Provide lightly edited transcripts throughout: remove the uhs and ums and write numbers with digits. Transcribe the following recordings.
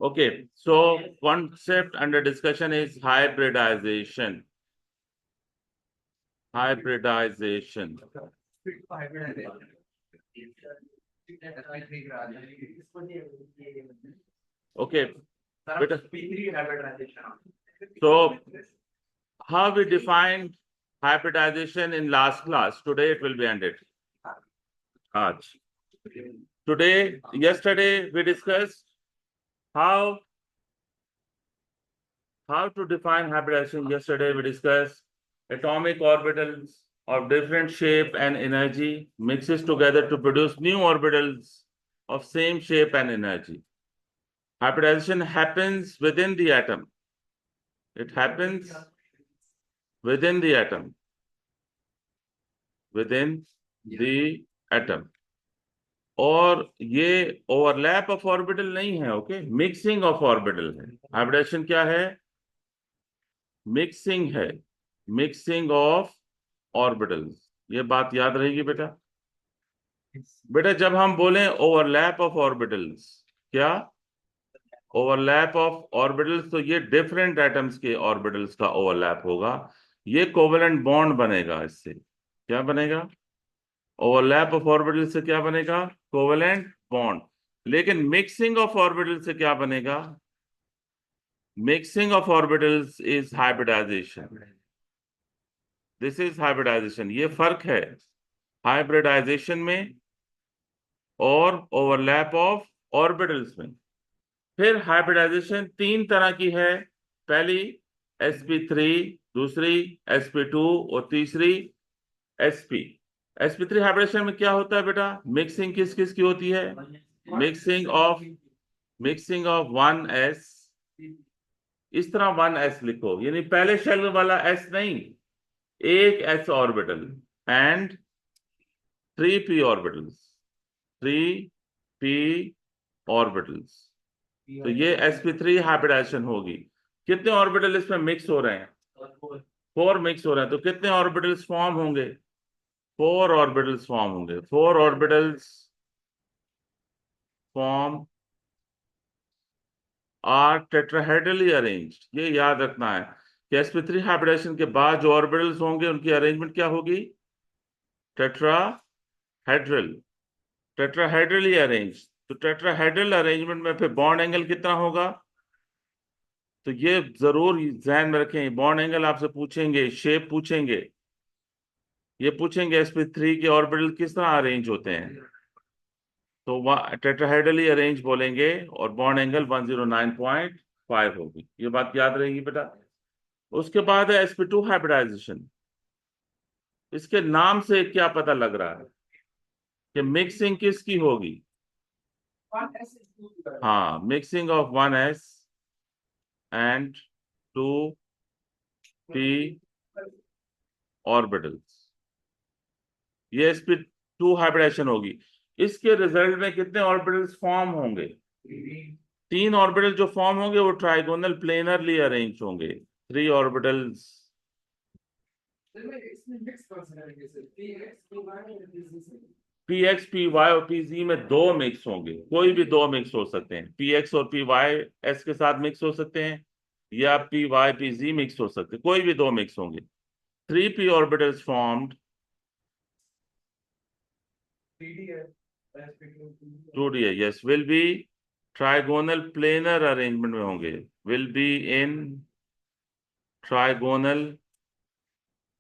Okay, so concept under discussion is hybridization. Hybridization. Okay, so how we defined hybridization in last class? Today it will be ended. Yesterday we discussed how to define hybridization. Yesterday we discussed atomic orbitals of different shape and energy mixes together to produce new orbitals of same shape and energy. Hybridization happens within the atom. It happens within the atom. Within the atom. और ये overlap of orbital नहीं है, okay, mixing of orbital है. Hybridisation क्या है? Mixing है, mixing of orbitals. ये बात याद रहेगी बेटा. बेटा जब हम बोलें ओवरलैप ऑफ ऑर्बिटल्स, क्या ओवरलैप ऑफ ऑर्बिटल्स, तो ये डिफरेंट एटम्स के ऑर्बिटल्स का ओवरलैप होगा. ये कोवेलेंट बॉन्ड बनेगा. इससे क्या बनेगा? ओवरलैप ऑफ ऑर्बिटल से क्या बनेगा? Covalent bond. लेकिन मिक्सिंग ऑफ ऑर्बिटल से क्या बनेगा? Mixing of orbitals is hybridisation. This is hybridisation. ये फर्क है हाइब्रिडाइजेशन में और ओवरलैप ऑफ ऑर्बिटल्स में. फिर हाइब्रिडाइजेशन तीन तरह की है. पहली sp3, दूसरी sp2 और तीसरी sp. sp3 हाइब्रिडेशन में क्या होता है बेटा? मिक्सिंग किस किस की होती है? Mixing of 1s. इस तरह 1s लिखो, यानी पहले शेल वाला s नहीं, एक s orbital and 3p orbitals. 3p orbitals. तो ये sp3 हाइब्रिडाइजेशन होगी. कितने ऑर्बिटल इसमें मिक्स हो रहे हैं? 4 मिक्स हो रहे हैं. तो कितने ऑर्बिटल्स फॉर्म होंगे? 4 ऑर्बिटल्स फॉर्म होंगे. 4 orbitals form are tetrahedrally arranged. ये याद रखना है कि sp3 हाइब्रिडेशन के बाद जो ऑर्बिटल्स होंगे उनकी अरेंजमेंट क्या होगी? टेट्राहेड्रल. Tetrahedrally arranged. तो टेट्राहेड्रल अरेंजमेंट में फिर बॉन्ड एंगल कितना होगा? तो ये जरूर ध्यान में रखें. बॉन्ड एंगल आपसे पूछेंगे, शेप पूछेंगे, ये पूछेंगे sp3 के ऑर्बिटल किस तरह अरेंज होते हैं. तो टेट्राहेड्रली अरेंज बोलेंगे और बॉन्ड एंगल 109.5 होगी. ये बात याद रहेगी बेटा. उसके बाद है sp2 हाइब्रिडाइजेशन. इसके नाम से क्या पता लग रहा है कि मिक्सिंग किसकी होगी? हाँ, mixing of 1s and 2p orbitals. ये sp2 हाइब्रिडेशन होगी. इसके रिजल्ट में कितने ऑर्बिटल्स फॉर्म होंगे? 3 ऑर्बिटल जो फॉर्म होंगे वो ट्राइगोनल प्लेनरली अरेंज होंगे. 3 ऑर्बिटल्स. px py और pz में 2 मिक्स होंगे. कोई भी 2 मिक्स हो सकते हैं. px और py s के साथ मिक्स हो सकते हैं या py pz मिक्स हो सकते हैं. कोई भी 2 मिक्स होंगे. 3p ऑर्बिटल्स फॉर्म्ड 2d है. Yes, will be trigonal planar arrangement में होंगे. Will be in trigonal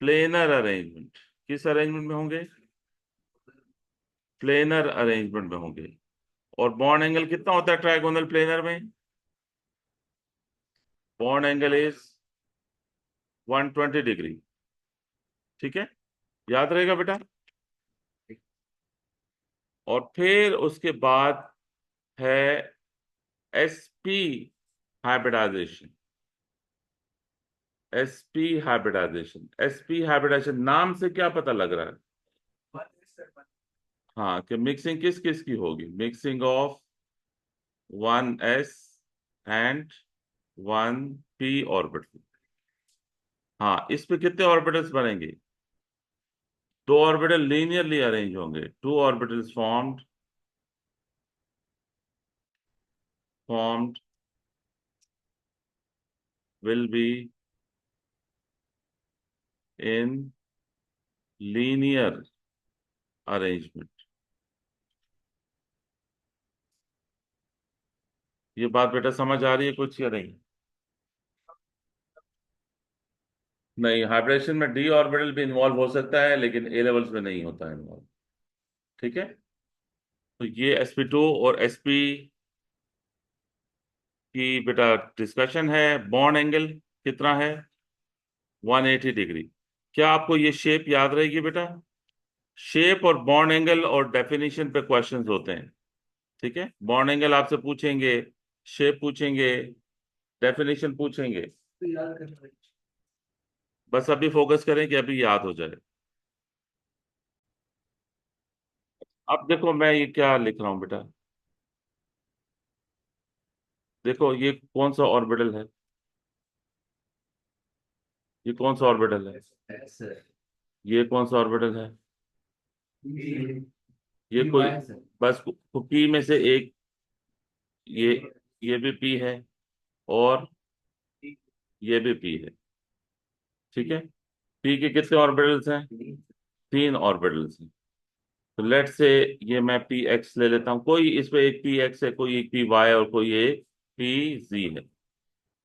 planar arrangement. किस अरेंजमेंट में होंगे? प्लेनर अरेंजमेंट में होंगे. और बॉन्ड एंगल कितना होता है ट्राइगोनल प्लेनर में? Bond angle is 120 degree. ठीक है, याद रहेगा बेटा. और फिर उसके बाद है sp hybridisation. sp hybridisation. sp hybridisation नाम से क्या पता लग रहा है? हाँ, कि मिक्सिंग किस किस की होगी? Mixing of 1s and 1p orbital. हाँ, इस पे कितने ऑर्बिटल्स बनेंगे? 2 ऑर्बिटल लीनियरली अरेंज होंगे. 2 orbitals formed will be in linear arrangement। ये बात बेटा समझ आ रही है कुछ या नहीं? नहीं, हाइब्रिडेशन में डी ऑर्बिटल भी इन्वॉल्व हो सकता है, लेकिन ए लेवल्स में नहीं होता है इन्वॉल्व। ठीक है, तो ये sp2 और sp की बेटा डिस्कशन है। बॉन्ड एंगल कितना है? 180 डिग्री। क्या आपको ये शेप याद रहेगी बेटा? शेप और बॉन्ड एंगल और डेफिनेशन पे क्वेश्चंस होते हैं। ठीक है, बॉन्ड एंगल आपसे पूछेंगे, शेप पूछेंगे, डेफिनेशन पूछेंगे। बस अभी फोकस करें कि अभी याद हो जाए। अब देखो मैं ये क्या लिख रहा हूं बेटा। देखो ये कौन सा ऑर्बिटल है? ये कौन सा ऑर्बिटल है? ये कौन सा ऑर्बिटल है? ये कोई, बस पी में से एक। ये ये भी पी है, और ये भी पी है। ठीक है, पी के कितने ऑर्बिटल्स हैं? तीन ऑर्बिटल्स हैं। तो लेट से ये मैं पी एक्स ले लेता हूँ, कोई इस पे एक पी एक्स है, कोई एक पी वाई, और कोई एक पी जी है।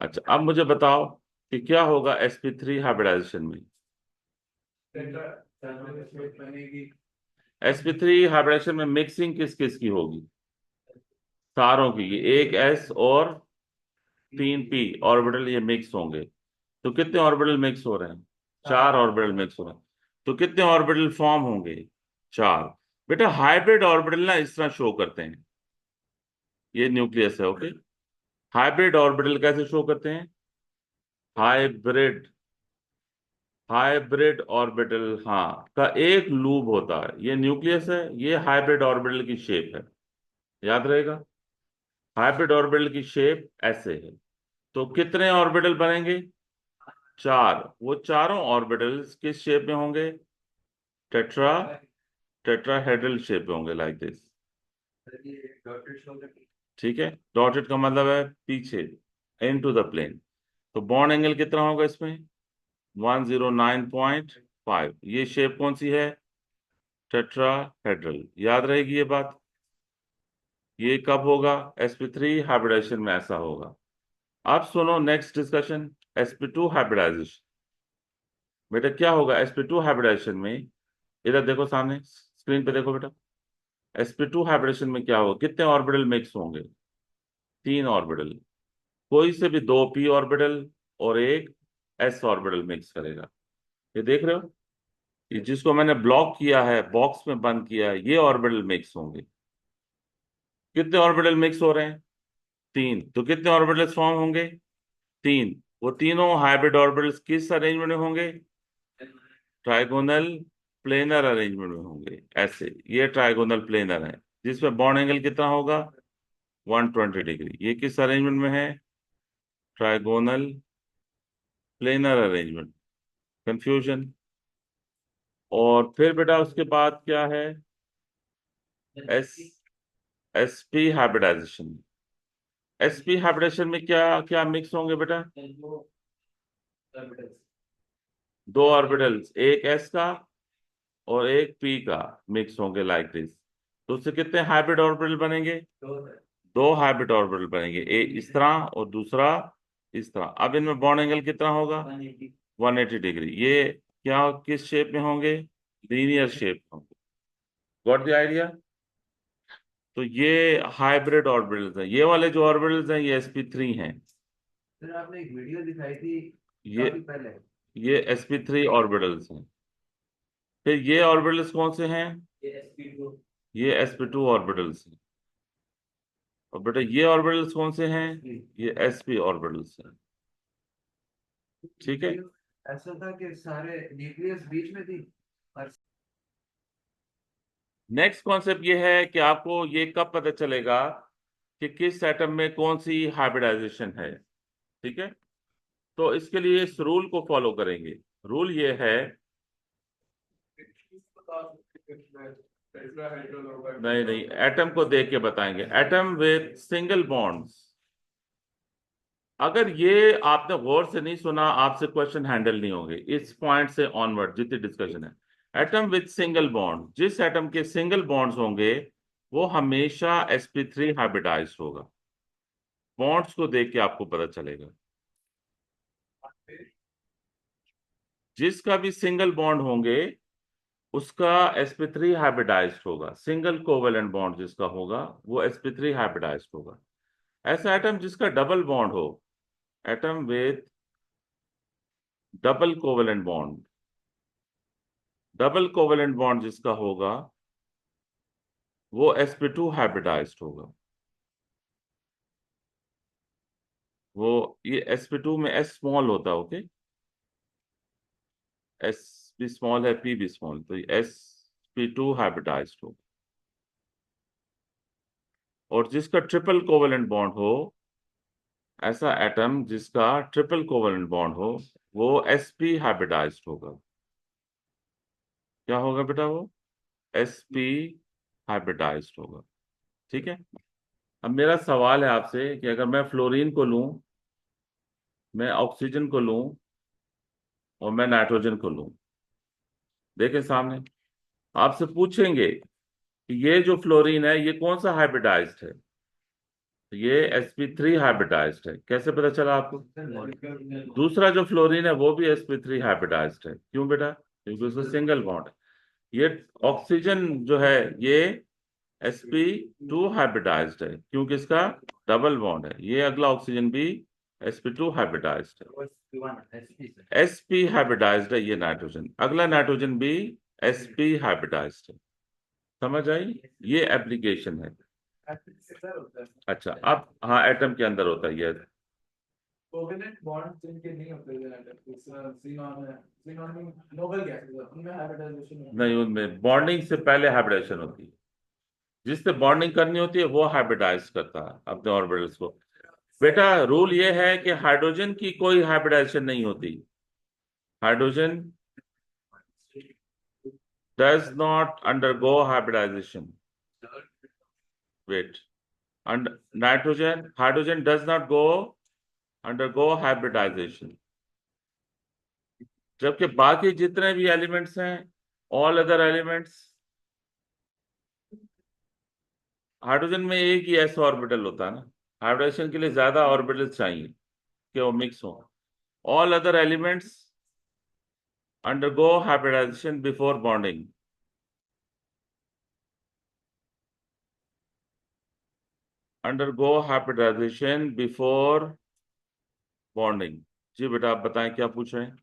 अच्छा, अब मुझे बताओ कि क्या होगा sp3 हाइब्रिडाइजेशन में। sp3 हाइब्रिडाइजेशन में मिक्सिंग किस किस की होगी? सारों की। ये एक एस और तीन पी ऑर्बिटल ये मिक्स होंगे। तो कितने ऑर्बिटल मिक्स हो रहे हैं? चार ऑर्बिटल मिक्स हो रहे हैं। तो कितने ऑर्बिटल फॉर्म होंगे? चार। बेटा हाइब्रिड ऑर्बिटल ना इस तरह शो करते हैं। ये न्यूक्लियस है, ओके। हाइब्रिड ऑर्बिटल कैसे शो करते हैं? हाइब्रिड हाइब्रिड ऑर्बिटल, हाँ, का एक लूप होता है। ये न्यूक्लियस है, ये हाइब्रिड ऑर्बिटल की शेप है। याद रहेगा, हाइब्रिड ऑर्बिटल की शेप ऐसे है। तो कितने ऑर्बिटल बनेंगे? चार। वो चारों ऑर्बिटल्स किस शेप में होंगे? टेट्रा टेट्राहेड्रल शेप में होंगे, लाइक दिस। ठीक है, डॉटेड का मतलब है पीछे, इन टू द प्लेन। तो बॉन्ड एंगल कितना होगा इसमें? 109.5। ये शेप कौन सी है? टेट्राहेड्रल। याद रहेगी ये बात। ये कब होगा? sp3 हाइब्रिडाइजेशन में ऐसा होगा। अब सुनो नेक्स्ट डिस्कशन, sp2 हाइब्रिडाइजेशन। बेटा क्या होगा sp2 हाइब्रिडाइजेशन में? इधर देखो, सामने स्क्रीन पे देखो बेटा। sp2 हाइब्रिडेशन में क्या होगा? कितने ऑर्बिटल मिक्स होंगे? तीन ऑर्बिटल। कोई से भी दो पी ऑर्बिटल और एक एस ऑर्बिटल मिक्स करेगा। ये देख रहे हो, ये जिसको मैंने ब्लॉक किया है, बॉक्स में बंद किया है, ये ऑर्बिटल मिक्स होंगे। कितने ऑर्बिटल मिक्स हो रहे हैं? तीन। तो कितने ऑर्बिटल्स फॉर्म होंगे? तीन। वो तीनों हाइब्रिड ऑर्बिटल्स किस अरेंजमेंट में होंगे? ट्राइगोनल प्लेनर अरेंजमेंट में होंगे, ऐसे। ये ट्राइगोनल प्लेनर है, जिसमें बॉन्ड एंगल कितना होगा? 120 डिग्री। ये किस अरेंजमेंट में है? Trigonal planar arrangement. कंफ्यूजन? और फिर बेटा उसके बाद क्या है? S sp hybridisation. sp hybridisation में क्या क्या मिक्स होंगे बेटा? दो ऑर्बिटल्स, एक s का और एक p का मिक्स होंगे, लाइक दिस। तो उससे कितने हाइब्रिड ऑर्बिटल बनेंगे? दो हाइब्रिड ऑर्बिटल बनेंगे, एक इस तरह और दूसरा इस तरह। अब इनमें बॉन्ड एंगल कितना होगा? 180 डिग्री। ये क्या किस शेप में होंगे? लीनियर शेप में होंगे। Got the idea? तो ये हाइब्रिड ऑर्बिटल्स हैं। ये वाले जो ऑर्बिटल्स हैं ये sp3 हैं। फिर आपने एक वीडियो दिखाई थी ये काफी पहले। ये sp3 ऑर्बिटल्स हैं। फिर ये ऑर्बिटल्स कौन से हैं? ये sp2। ये sp2 ऑर्बिटल्स हैं। और बेटा ये ऑर्बिटल्स कौन से हैं? ये sp ऑर्बिटल्स हैं। ठीक है, ऐसा था कि सारे न्यूक्लियस बीच में थी और नेक्स्ट कॉन्सेप्ट ये है कि आपको ये कब पता चलेगा कि किस एटम में कौन सी हाइब्रिडाइजेशन है। ठीक है, तो इसके लिए इस रूल को फॉलो करेंगे। रूल ये है, नहीं नहीं, एटम को देख के बताएंगे। एटम विथ सिंगल बॉन्ड्स, अगर ये आपने गौर से नहीं सुना, आपसे क्वेश्चन हैंडल नहीं होंगे इस पॉइंट से ऑनवर्ड जितनी डिस्कशन है। एटम विद सिंगल बॉन्ड, जिस एटम के सिंगल बॉन्ड्स होंगे वो हमेशा sp3 हाइब्रिडाइज्ड होगा। बॉन्ड्स को देख के आपको पता चलेगा। जिसका भी सिंगल बॉन्ड होंगे उसका sp3 हाइब्रिडाइज्ड होगा। सिंगल कोवेलेंट बॉन्ड जिसका होगा वो sp3 हाइब्रिडाइज्ड होगा। ऐसा एटम जिसका डबल बॉन्ड हो, atom with double covalent bond, double covalent bond जिसका होगा वो sp2 हाइब्रिडाइज्ड होगा। वो ये sp2 में s स्मॉल होता है, ओके। s भी स्मॉल है, p भी स्मॉल, तो ये sp2 हाइब्रिडाइज्ड होगा। और जिसका ट्रिपल कोवेलेंट बॉन्ड हो, ऐसा एटम जिसका ट्रिपल कोवेलेंट बॉन्ड हो वो sp हाइब्रिडाइज्ड होगा। क्या होगा बेटा? वो sp हाइब्रिडाइज्ड होगा। ठीक है। अब मेरा सवाल है आपसे कि अगर मैं फ्लोरीन को लूं, मैं ऑक्सीजन को लूं और मैं नाइट्रोजन को लूं, देखें सामने, आपसे पूछेंगे कि ये जो फ्लोरीन है ये कौन सा हाइब्रिडाइज्ड है? तो ये sp3 हाइब्रिडाइज्ड है। कैसे पता चला आपको? दूसरा जो फ्लोरीन है वो भी sp3 हाइब्रिडाइज्ड है। क्यों बेटा? क्योंकि उसका सिंगल बॉन्ड है। ये ऑक्सीजन जो है ये sp2 हाइब्रिडाइज्ड है क्योंकि इसका डबल बॉन्ड है। ये अगला ऑक्सीजन भी sp2 हाइब्रिडाइज्ड है। sp हाइब्रिडाइज्ड है ये नाइट्रोजन, अगला नाइट्रोजन भी sp हाइब्रिडाइज्ड है। समझ आई? ये एप्लीकेशन है। अच्छा, अब हाँ, एटम के अंदर होता है ये। कोवेलेंट बॉन्ड जिनके नहीं होते xenon है, xenon में नोबल गैस है, उनमें हाइब्रिडाइजेशन होता नहीं, उनमें बॉन्डिंग से पहले हाइब्रिडाइजेशन होती है। जिससे बॉन्डिंग करनी होती है वो हाइब्रिडाइज करता है अपने ऑर्बिटल्स को। बेटा रूल ये है कि हाइड्रोजन की कोई हाइब्रिडाइजेशन नहीं होती। Hydrogen does not undergo hybridisation. Wait, nitrogen, hydrogen does not go undergo hybridisation. जबकि बाकी जितने भी एलिमेंट्स हैं, ऑल अदर एलिमेंट्स, हाइड्रोजन में एक ही एस ऑर्बिटल होता है ना। हाइब्रिडेशन के लिए ज्यादा ऑर्बिटल चाहिए कि वो मिक्स हो। All other elements undergo hybridisation before bonding. Undergo hybridisation before bonding. जी बेटा, आप बताएं क्या पूछ रहे हैं?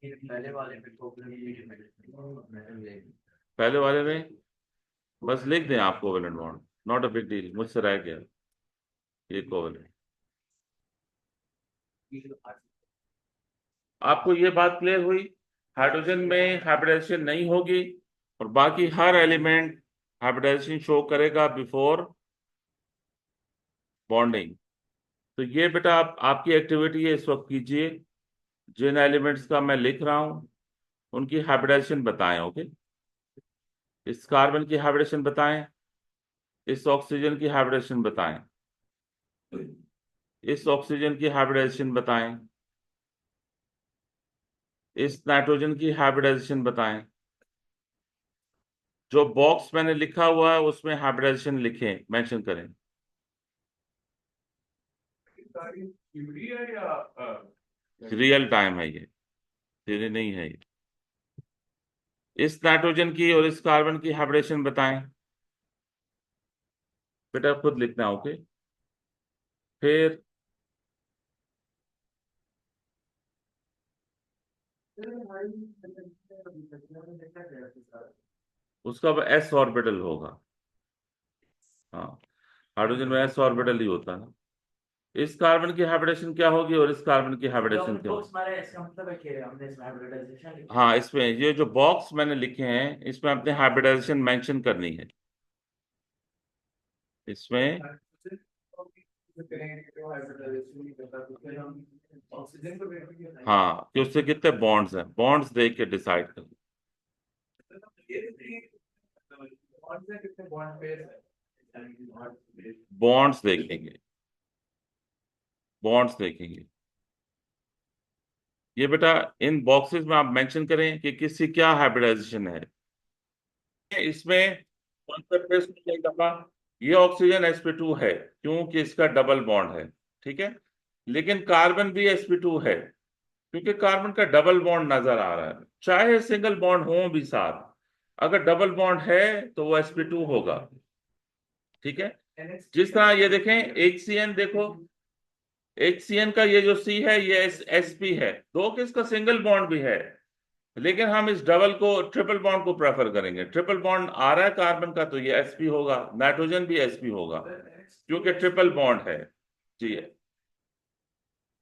है। पहले वाले में कोवेलेंट पहले वाले में बस लिख दें आप covalent bond, not a big deal, मुझसे रह गया ये कोवेलेंट। आपको ये बात क्लियर हुई? हाइड्रोजन में हाइब्रिडाइजेशन नहीं होगी और बाकी हर एलिमेंट हाइब्रिडाइजेशन शो करेगा बिफोर बॉन्डिंग। तो ये बेटा आप आपकी एक्टिविटी है इस वक्त कीजिए। जिन एलिमेंट्स का मैं लिख रहा हूं उनकी हाइब्रिडाइजेशन बताएं, ओके। इस कार्बन की हाइब्रिडेशन बताएं, इस ऑक्सीजन की हाइब्रिडेशन बताएं, इस ऑक्सीजन की हाइब्रिडाइजेशन बताएं, इस नाइट्रोजन की हाइब्रिडाइजेशन बताएं। जो बॉक्स मैंने लिखा हुआ है उसमें हाइब्रिडाइजेशन लिखें, मेंशन करें। थ्योरी है या रियल टाइम है ये, थ्योरी नहीं है ये। इस नाइट्रोजन की और इस कार्बन की हाइब्रिडेशन बताएं। बेटा खुद लिखना, ओके। फिर उसका एस ऑर्बिटल होगा। हाँ, हाइड्रोजन में एस ऑर्बिटल ही होता है ना। इस कार्बन की हाइब्रिडेशन क्या होगी और इस कार्बन की हाइब्रिडेशन क्या होगी? इसका मतलब है कि हमने इसमें हाइब्रिडाइजेशन हाँ, इसमें ये जो बॉक्स मैंने लिखे हैं इसमें अपने हाइब्रिडाइजेशन मेंशन करनी है इसमें। ऑक्सीजन को हाँ, कि उससे कितने बॉन्ड्स हैं, बॉन्ड्स देख के डिसाइड कर। कितने बॉन्ड पेयर बॉन्ड्स देखेंगे। बॉन्ड्स देखेंगे। ये बेटा इन बॉक्सेस में आप मेंशन करें कि किसकी क्या हाइब्रिडाइजेशन है। इसमें कॉन्सेप्ट पे इसमें एक दफा ये ऑक्सीजन sp2 है क्योंकि इसका डबल बॉन्ड है, ठीक है। लेकिन कार्बन भी sp2 है क्योंकि कार्बन का डबल बॉन्ड नजर आ रहा है, चाहे सिंगल बॉन्ड हो भी साथ, अगर डबल बॉन्ड है तो वो sp2 होगा, ठीक है। जिस तरह ये देखें HCN, देखो HCN का ये जो C है ये sp है, दो के इसका सिंगल बॉन्ड भी है, लेकिन हम इस डबल को ट्रिपल बॉन्ड को प्रेफर करेंगे। ट्रिपल बॉन्ड आ रहा है कार्बन का तो ये sp होगा, नाइट्रोजन भी sp होगा क्योंकि ट्रिपल बॉन्ड है। जी,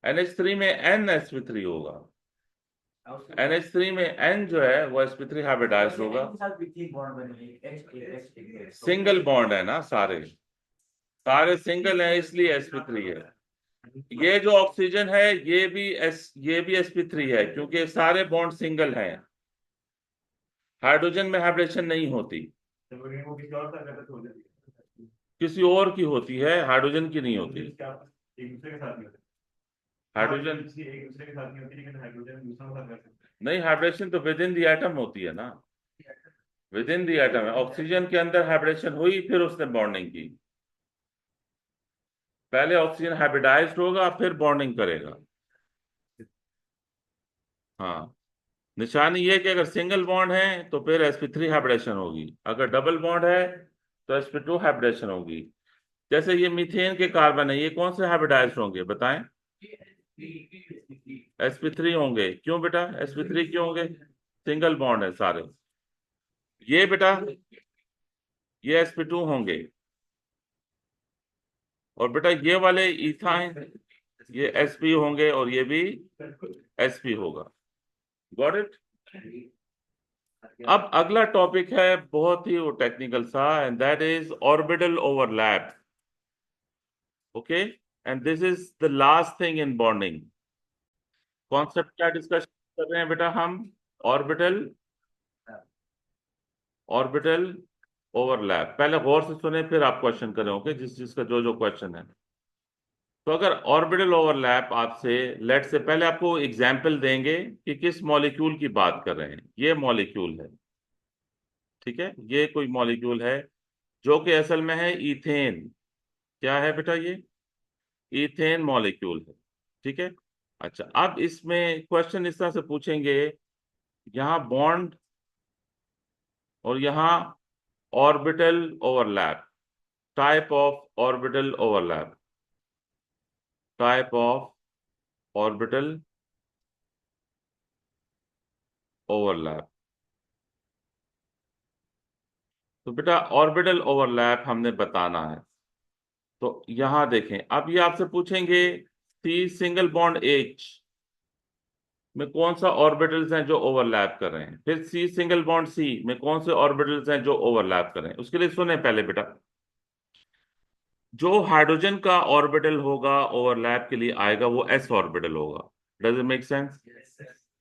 NH3 में Nsp3 होगा, NH3 में N जो है वो sp3 हाइब्रिडाइज्ड होगा। सिंगल बॉन्ड है ना, सारे सारे सिंगल है इसलिए sp3 है। ये जो ऑक्सीजन है ये भी sp3 है क्योंकि सारे बॉन्ड सिंगल हैं, हाइड्रोजन में हाइब्रिडेशन नहीं होती, किसी और की होती है, हाइड्रोजन की नहीं होती। हाइड्रोजन नहीं, हाइब्रिडेशन तो विद इन द एटम होती है ना, विद इन द एटम है। ऑक्सीजन के अंदर हाइब्रिडेशन हुई फिर उसने बॉन्डिंग की, पहले ऑक्सीजन हाइब्रिडाइज्ड होगा फिर बॉन्डिंग करेगा। हाँ, निशानी ये है कि अगर सिंगल बॉन्ड है तो फिर sp3 हाइब्रिडेशन होगी, अगर डबल बॉन्ड है तो sp2 हाइब्रिडेशन होगी। जैसे ये मीथेन के कार्बन है, ये कौन से हाइब्रिडाइज्ड होंगे बताएं? sp3 होंगे। क्यों बेटा sp3 क्यों होंगे? सिंगल बॉन्ड है सारे। ये बेटा ये sp2 होंगे, और बेटा ये वाले इथाइन ये sp होंगे और ये भी sp होगा। Got it? अब अगला टॉपिक है बहुत ही वो टेक्निकल सा, and that is orbital overlap. Okay, and this is the last thing in bonding. Concept क्या डिस्कस कर रहे हैं बेटा हम? Orbital orbital overlap. पहले गौर से सुने फिर आप क्वेश्चन करें, ओके, जिस जिसका जो जो क्वेश्चन है। तो अगर ऑर्बिटल ओवरलैप आपसे, लेट से पहले आपको एग्जाम्पल देंगे कि किस मॉलिक्यूल की बात कर रहे हैं। ये मॉलिक्यूल है, ठीक है, ये कोई मॉलिक्यूल है जो कि असल में है इथेन। क्या है बेटा ये? इथेन मॉलिक्यूल है, ठीक है। अच्छा, अब इसमें क्वेश्चन इस तरह से पूछेंगे, यहाँ बॉन्ड और यहाँ orbital overlap, type of orbital overlap, type of orbital overlap. तो बेटा ऑर्बिटल ओवरलैप हमने बताना है। तो यहां देखें, अब ये आपसे पूछेंगे सी सिंगल बॉन्ड एच में कौन सा ऑर्बिटल्स हैं जो ओवरलैप कर रहे हैं, फिर सी सिंगल बॉन्ड सी में कौन से ऑर्बिटल्स हैं जो ओवरलैप कर रहे हैं। उसके लिए सुने पहले बेटा, जो हाइड्रोजन का ऑर्बिटल होगा ओवरलैप के लिए आएगा वो एस ऑर्बिटल होगा। Does it make sense?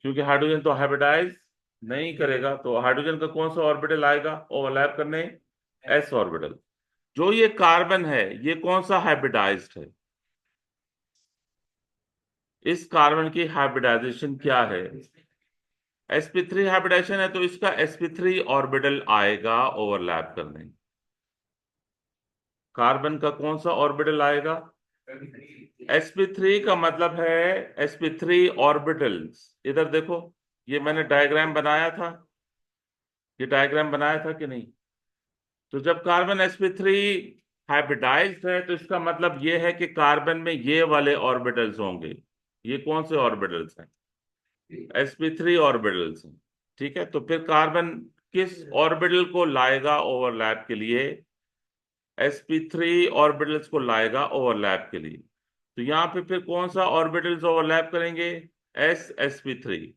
क्योंकि हाइड्रोजन तो हाइब्रिडाइज नहीं करेगा, तो हाइड्रोजन का कौन सा ऑर्बिटल आएगा ओवरलैप करने? S orbital. जो ये कार्बन है ये कौन सा हाइब्रिडाइज्ड है? इस कार्बन की हाइब्रिडाइजेशन क्या है? sp3 हाइब्रिडाइजेशन है, तो इसका sp3 ऑर्बिटल आएगा ओवरलैप करने। कार्बन का कौन सा ऑर्बिटल आएगा? sp3 का मतलब है sp3 ऑर्बिटल्स। इधर देखो, ये मैंने डायग्राम बनाया था, ये डायग्राम बनाया था कि नहीं? तो जब कार्बन sp3 हाइब्रिडाइज्ड है तो इसका मतलब ये है कि कार्बन में ये वाले ऑर्बिटल्स होंगे। ये कौन से ऑर्बिटल्स हैं? sp3 ऑर्बिटल्स हैं, ठीक है। तो फिर कार्बन किस ऑर्बिटल को लाएगा ओवरलैप के लिए? sp3 ऑर्बिटल्स को लाएगा ओवरलैप के लिए। तो यहां पे फिर कौन सा ऑर्बिटल्स ओवरलैप करेंगे? sp3।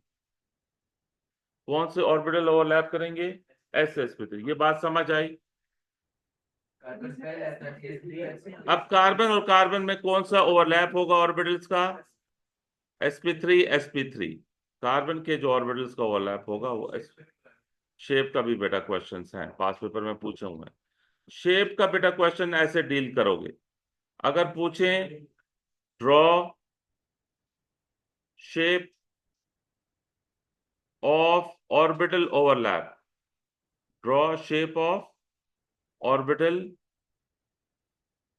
कौन से ऑर्बिटल ओवरलैप करेंगे? sp3। ये बात समझ आई? अब कार्बन और कार्बन में कौन सा ओवरलैप होगा ऑर्बिटल्स का? sp3 कार्बन के जो ऑर्बिटल्स का ओवरलैप होगा वो शेप का भी बेटा क्वेश्चन है, पास पेपर में पूछे हुए हैं। शेप का बेटा क्वेश्चन ऐसे डील करोगे, अगर पूछें draw shape of orbital overlap, draw shape of orbital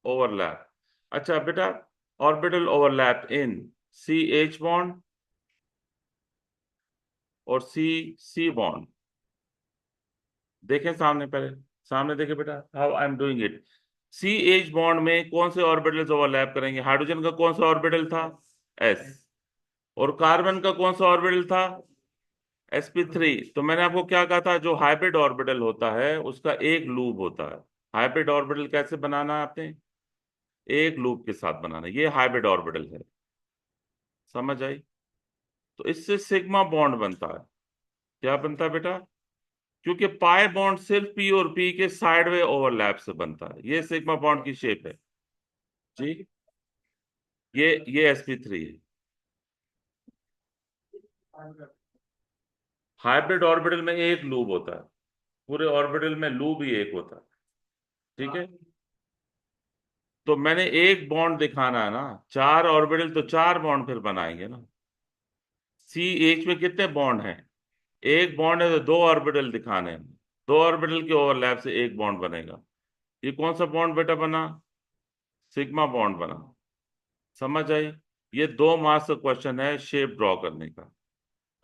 overlap. अच्छा बेटा, orbital overlap in C H bond और सी सी बॉन्ड। देखें सामने, पहले सामने देखें बेटा, how I am doing it. C H bond में कौन से ऑर्बिटल्स ओवरलैप करेंगे? हाइड्रोजन का कौन सा ऑर्बिटल था? एस। और कार्बन का कौन सा ऑर्बिटल था? sp3। तो मैंने आपको क्या कहा था, जो हाइब्रिड ऑर्बिटल होता है उसका एक लूप होता है। हाइब्रिड ऑर्बिटल कैसे बनाना है आपने? एक लूप के साथ बनाना, ये हाइब्रिड ऑर्बिटल है। समझ आई? तो इससे सिग्मा बॉन्ड बनता है। क्या बनता है बेटा? क्योंकि पाई बॉन्ड सिर्फ पी और पी के साइड वे ओवरलैप से बनता है। ये सिग्मा बॉन्ड की शेप है जी। ये sp3 है। हाइब्रिड ऑर्बिटल में एक लूप होता है, पूरे ऑर्बिटल में लूप ही एक होता है। ठीक है, तो मैंने एक बॉन्ड दिखाना है ना, चार ऑर्बिटल तो चार बॉन्ड फिर बनाएंगे ना। सी एच में कितने बॉन्ड हैं? एक बॉन्ड है, तो दो ऑर्बिटल दिखाने हैं। दो ऑर्बिटल के ओवरलैप से एक बॉन्ड बनेगा। ये कौन सा बॉन्ड बेटा बना? सिग्मा बॉन्ड बना। समझ आई? ये 2 मार्क्स का क्वेश्चन है शेप ड्रॉ करने का।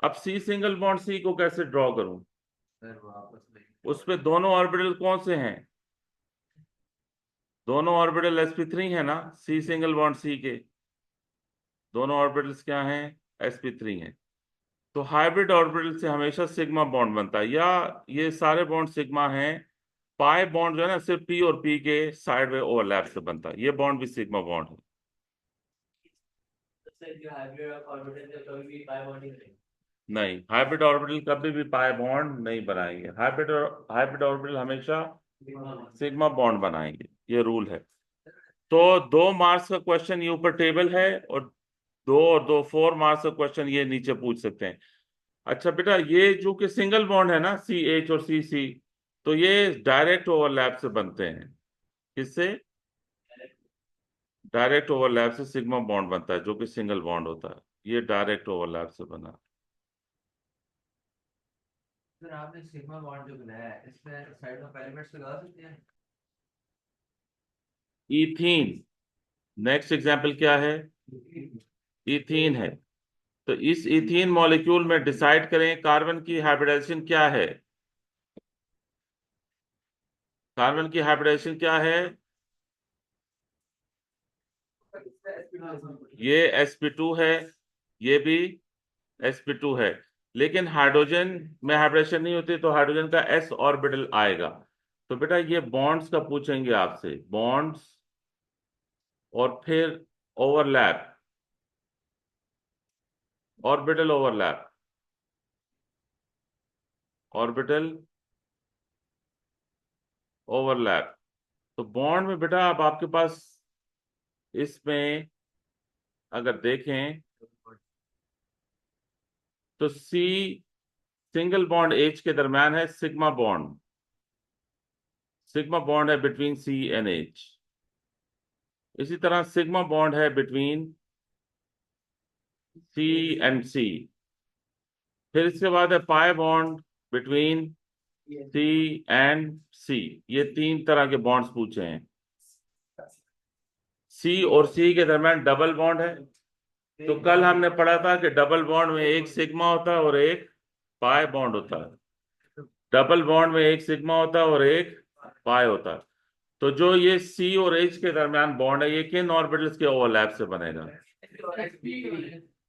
अब सी सिंगल बॉन्ड सी को कैसे ड्रॉ करूं? सर वापस नहीं। उस पे दोनों ऑर्बिटल कौन से हैं? दोनों ऑर्बिटल sp3 है ना, सी सिंगल बॉन्ड सी के दोनों ऑर्बिटल्स क्या हैं? sp3 हैं। तो हाइब्रिड ऑर्बिटल से हमेशा सिग्मा बॉन्ड बनता है, या ये सारे बॉन्ड सिग्मा हैं। पाई बॉन्ड जो है ना, सिर्फ पी और पी के साइड में ओवरलैप से बनता है, ये बॉन्ड भी सिग्मा बॉन्ड है। सर जो हाइब्रिड ऑर्बिटल है कभी भी पाई बॉन्डिंग नहीं। नहीं, हाइब्रिड ऑर्बिटल कभी भी पाई बॉन्ड नहीं बनाएंगे। हाइब्रिड ऑर्बिटल हमेशा सिग्मा बॉन्ड बनाएंगे, ये रूल है। तो 2 मार्क्स का क्वेश्चन ये ऊपर टेबल है, और 4 मार्क्स का क्वेश्चन ये नीचे पूछ सकते हैं। अच्छा बेटा, ये जो कि सिंगल बॉन्ड है ना, सी एच और सी सी, तो ये डायरेक्ट ओवरलैप से बनते हैं। किससे? डायरेक्ट ओवरलैप से सिग्मा बॉन्ड बनता है, जो कि सिंगल बॉन्ड होता है। ये डायरेक्ट ओवरलैप से बना। सर आपने सिग्मा बॉन्ड जो बनाया है इसमें साइड में एलिमेंट्स लगा सकते हैं। इथीन, नेक्स्ट एग्जाम्पल क्या है? इथीन है। तो इस इथीन मॉलिक्यूल में डिसाइड करें कार्बन की हाइब्रिडाइजेशन क्या है। कार्बन की हाइब्रिडाइजेशन क्या है? ये sp2 है, ये भी sp2 है। लेकिन हाइड्रोजन में हाइब्रिडेशन नहीं होती, तो हाइड्रोजन का s ऑर्बिटल आएगा। तो बेटा ये बॉन्ड्स का पूछेंगे आपसे, बॉन्ड्स और फिर overlap, orbital overlap, orbital overlap. तो बॉन्ड में बेटा अब आपके पास इसमें अगर देखें तो सी सिंगल बॉन्ड एच के दरम्यान है सिग्मा बॉन्ड। सिग्मा बॉन्ड है बिटवीन सी एंड एच। इसी तरह सिग्मा बॉन्ड है बिटवीन सी एंड सी। फिर इसके बाद है pi bond between C and C. ये 3 तरह के बॉन्ड्स पूछे हैं। सी और सी के दरम्यान डबल बॉन्ड है। तो कल हमने पढ़ा था कि डबल बॉन्ड में एक सिग्मा होता है और एक पाई बॉन्ड होता है। डबल बॉन्ड में एक सिग्मा होता है और एक पाई होता है। तो जो ये सी और एच के दरमियान बॉन्ड है, ये किन ऑर्बिटल्स के ओवरलैप से बनेगा?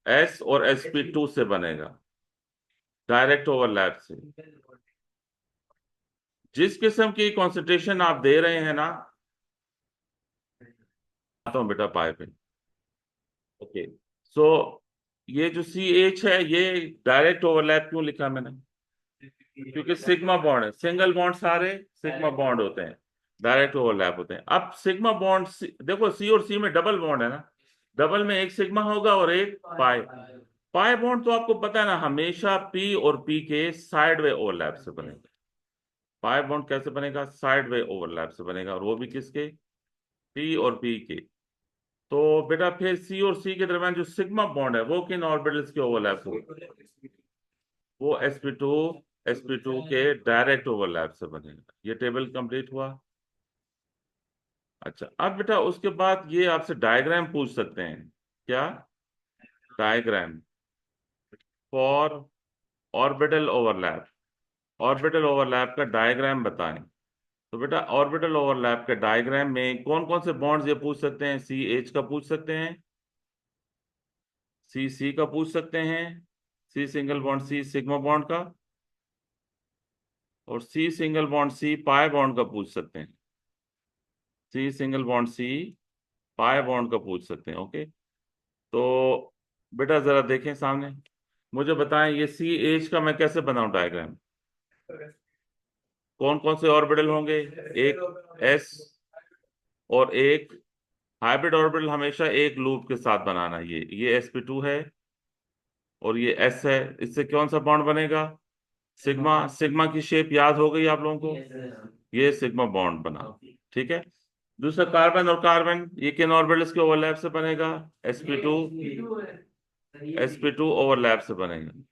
एस और sp2 से बनेगा, डायरेक्ट ओवरलैप से। जिस किस्म की कॉन्सेंट्रेशन आप दे रहे हैं ना, आता हूं बेटा पाए पे। ओके, सो ये जो सी एच है, ये डायरेक्ट ओवरलैप क्यों लिखा मैंने? क्योंकि सिग्मा बॉन्ड है, सिंगल बॉन्ड सारे सिग्मा बॉन्ड होते हैं, डायरेक्ट ओवरलैप होते हैं। अब सिग्मा बॉन्ड देखो, सी और सी में डबल बॉन्ड है ना, डबल में एक सिग्मा होगा और एक पाई। पाई बॉन्ड तो आपको पता है ना, हमेशा पी और पी के साइड वे ओवरलैप से बनेगा। पाई बॉन्ड कैसे बनेगा? साइड वे ओवरलैप से बनेगा, और वो भी किसके? पी और पी के। तो बेटा फिर सी और सी के दरमियान जो सिग्मा बॉन्ड है वो किन ऑर्बिटल्स के ओवरलैप से, वो sp2 के डायरेक्ट ओवरलैप से बनेगा। ये टेबल कंप्लीट हुआ। अच्छा, अब बेटा उसके बाद ये आपसे डायग्राम पूछ सकते हैं। क्या? Diagram for orbital overlap. Orbital overlap का डायग्राम बताएं। तो बेटा ऑर्बिटल ओवरलैप के डायग्राम में कौन कौन से बॉन्ड्स ये पूछ सकते हैं? सी एच का पूछ सकते हैं, सी सी का पूछ सकते हैं, C single bond C sigma bond का, और C single bond C pi bond का पूछ सकते हैं। C single bond C pi bond का पूछ सकते हैं। ओके, तो बेटा जरा देखें सामने, मुझे बताएं ये सी एच का मैं कैसे बनाऊं डायग्राम? कौन कौन से ऑर्बिटल होंगे? एक एस और एक हाइब्रिड ऑर्बिटल हमेशा एक लूप के साथ बनाना। ये sp2 है और ये s है। इससे कौन सा बॉन्ड बनेगा? सिग्मा। सिग्मा की शेप याद हो गई आप लोगों को? ये सिग्मा बॉन्ड बना। ठीक है। दूसरा कार्बन और कार्बन, ये किन ऑर्बिटल्स के ओवरलैप से बनेगा? sp2 sp2 ओवरलैप से बनेगा।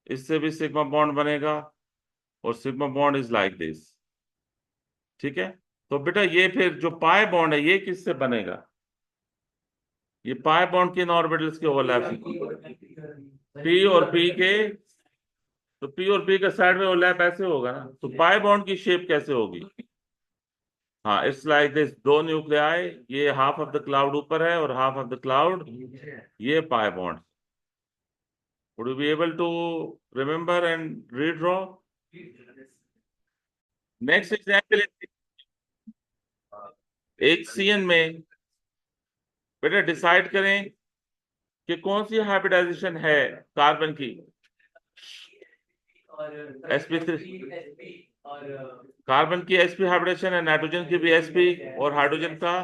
इससे भी सिग्मा बॉन्ड बनेगा और sigma bond is like this. ठीक है। तो बेटा ये फिर जो पाई बॉन्ड है ये किससे बनेगा? ये पाई बॉन्ड किन ऑर्बिटल्स के ओवरलैप से? पी और पी के, तो पी और पी का साइड में ओवरलैप ऐसे होगा ना, तो पाई बॉन्ड की शेप कैसे होगी? हाँ, इट्स लाइक दिस, दो न्यूक्लियाई, ये हाफ ऑफ द क्लाउड ऊपर है और हाफ ऑफ द क्लाउड, ये pi bond. Would you be able to remember and redraw? Next example, HCN में बेटा डिसाइड करें कि कौन सी हाइब्रिडाइजेशन है कार्बन की। sp3 कार्बन की sp हाइब्रिडेशन है, नाइट्रोजन की भी sp और हाइड्रोजन का।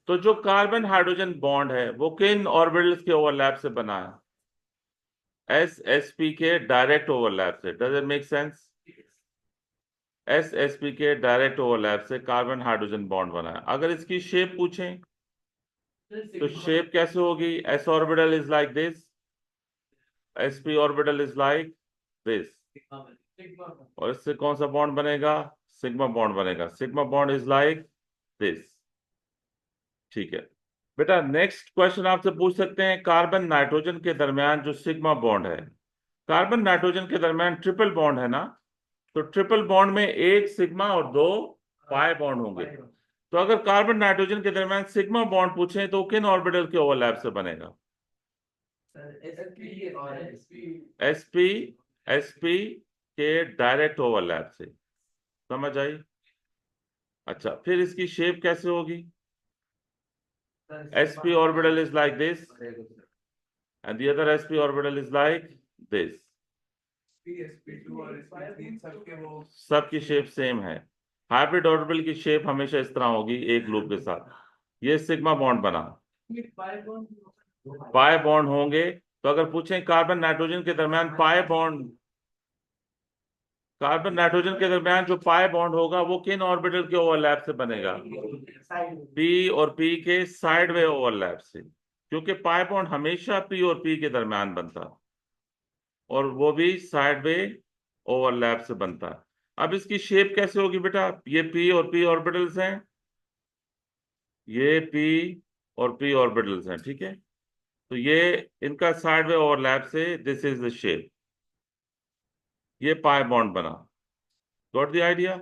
तो जो कार्बन हाइड्रोजन बॉन्ड है वो किन ऑर्बिटल्स के ओवरलैप से बना है? sp के डायरेक्ट ओवरलैप से। Does it make sense? sp के डायरेक्ट ओवरलैप से कार्बन हाइड्रोजन बॉन्ड बना है। अगर इसकी शेप पूछें तो शेप कैसे होगी? s orbital is like this, sp orbital is like this, और इससे कौन सा बॉन्ड बनेगा? सिग्मा बॉन्ड बनेगा। Sigma bond is like this. ठीक है बेटा, नेक्स्ट क्वेश्चन आपसे पूछ सकते हैं कार्बन नाइट्रोजन के दरमियान जो सिग्मा बॉन्ड है, कार्बन नाइट्रोजन के दरमियान ट्रिपल बॉन्ड है ना, तो ट्रिपल बॉन्ड में एक सिग्मा और दो पाई बॉन्ड होंगे। तो अगर कार्बन नाइट्रोजन के दरमियान सिग्मा बॉन्ड पूछे तो किन ऑर्बिटल के ओवरलैप से बनेगा? sp sp के डायरेक्ट ओवरलैप से। समझ आई? अच्छा, फिर इसकी शेप कैसे होगी? sp orbital is like this and the other sp orbital is like this। सबकी शेप सेम है। हाइब्रिड ऑर्बिटल की शेप हमेशा इस तरह होगी एक लूप के साथ। ये सिग्मा बॉन्ड बना, पाई बॉन्ड होंगे। तो अगर पूछें कार्बन नाइट्रोजन के दरमियान पाई बॉन्ड, कार्बन नाइट्रोजन के दरमियान जो पाई बॉन्ड होगा वो किन ऑर्बिटल के ओवरलैप से बनेगा? पी और पी के साइड वे ओवरलैप से, क्योंकि पाई बॉन्ड हमेशा पी और पी के दरमियान बनता है और वो भी साइड वे ओवरलैप से बनता है। अब इसकी शेप कैसे होगी बेटा? ये पी और पी ऑर्बिटल्स हैं, ये पी और पी ऑर्बिटल्स हैं। ठीक है, तो ये इनका साइड वे ओवरलैप से दिस इज द शेप, ये पाई बॉन्ड बना। Got the idea?